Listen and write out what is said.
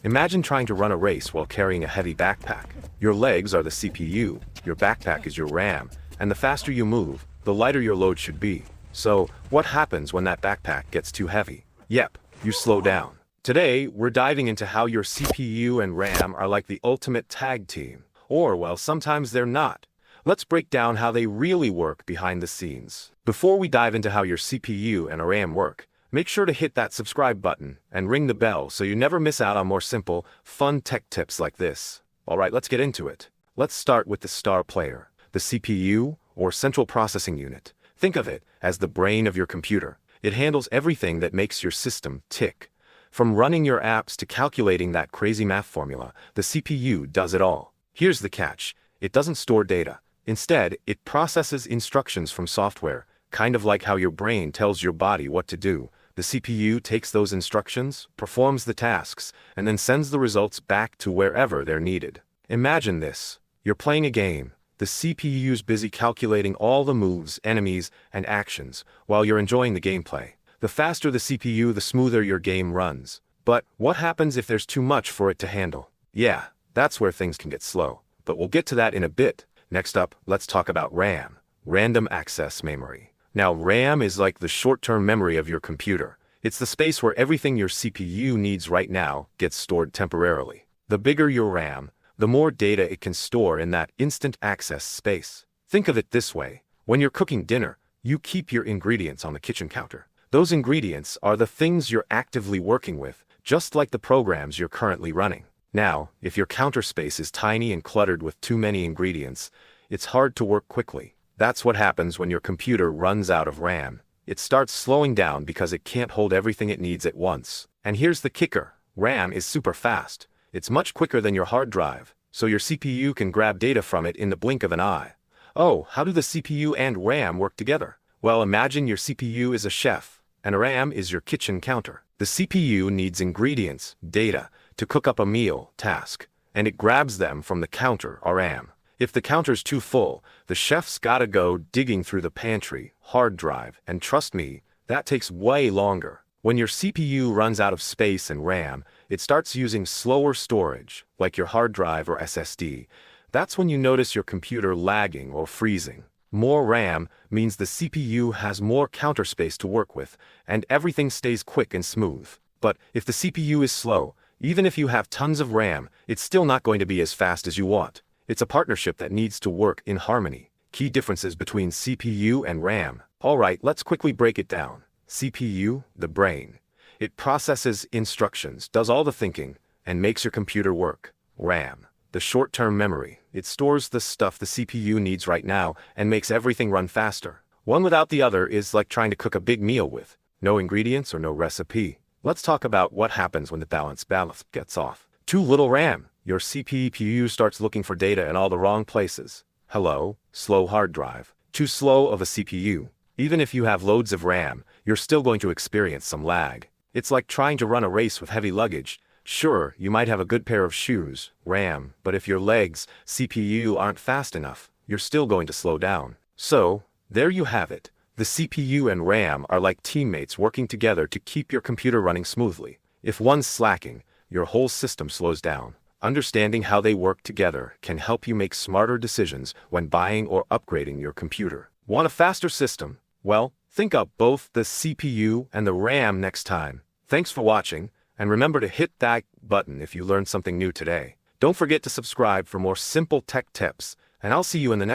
Imagine trying to run a race while carrying a heavy backpack. Your legs are the CPU, your backpack is your RAM, and the faster you move, the lighter your load should be. So, what happens when that backpack gets too heavy? Yep, you slow down. Today, we're diving into how your CPU and RAM are like the ultimate tag team. Or, well, sometimes they're not. Let's break down how they really work behind the scenes. Before we dive into how your CPU and RAM work, make sure to hit that subscribe button and ring the bell so you never miss out on more simple, fun tech tips like this. Alright, let's get into it. Let's start with the star player, the CPU, or central processing unit. Think of it as the brain of your computer. It handles everything that makes your system tick. From running your apps to calculating that crazy math formula, the CPU does it all. Here's the catch. It doesn't store data. Instead, it processes instructions from software, kind of like how your brain tells your body what to do. The CPU takes those instructions, performs the tasks, and then sends the results back to wherever they're needed. Imagine this. You're playing a game. The CPU's busy calculating all the moves, enemies, and actions, while you're enjoying the gameplay. The faster the CPU, the smoother your game runs. But what happens if there's too much for it to handle? Yeah, that's where things can get slow. But we'll get to that in a bit. Next up, let's talk about RAM, random access memory. Now, RAM is like the short-term memory of your computer. It's the space where everything your CPU needs right now gets stored temporarily. The bigger your RAM, the more data it can store in that instant access space. Think of it this way. When you're cooking dinner, you keep your ingredients on the kitchen counter. Those ingredients are the things you're actively working with, just like the programs you're currently running. Now, if your counter space is tiny and cluttered with too many ingredients, it's hard to work quickly. That's what happens when your computer runs out of RAM. It starts slowing down because it can't hold everything it needs at once. And here's the kicker. RAM is super fast. It's much quicker than your hard drive, so your CPU can grab data from it in the blink of an eye. Oh, how do the CPU and RAM work together? Well, imagine your CPU is a chef, and RAM is your kitchen counter. The CPU needs ingredients, data, to cook up a meal, task, and it grabs them from the counter, RAM. If the counter's too full, the chef's gotta go digging through the pantry, hard drive, and trust me, that takes way longer. When your CPU runs out of space and RAM, it starts using slower storage, like your hard drive or SSD. That's when you notice your computer lagging or freezing. More RAM means the CPU has more counter space to work with, and everything stays quick and smooth. But if the CPU is slow, even if you have tons of RAM, it's still not going to be as fast as you want. It's a partnership that needs to work in harmony. Key differences between CPU and RAM. Alright, let's quickly break it down. CPU, the brain. It processes instructions, does all the thinking, and makes your computer work. RAM, the short-term memory. It stores the stuff the CPU needs right now and makes everything run faster. One without the other is like trying to cook a big meal with no ingredients or no recipe. Let's talk about what happens when the balance gets off. Too little RAM. Your CPU starts looking for data in all the wrong places. Hello, slow hard drive. Too slow of a CPU. Even if you have loads of RAM, you're still going to experience some lag. It's like trying to run a race with heavy luggage. Sure, you might have a good pair of shoes, RAM, but if your legs, CPU, aren't fast enough, you're still going to slow down. So, there you have it. The CPU and RAM are like teammates working together to keep your computer running smoothly. If one's slacking, your whole system slows down. Understanding how they work together can help you make smarter decisions when buying or upgrading your computer. Want a faster system? Well, think up both the CPU and the RAM next time. Thanks for watching, and remember to hit that button if you learned something new today. Don't forget to subscribe for more simple tech tips, and I'll see you in the next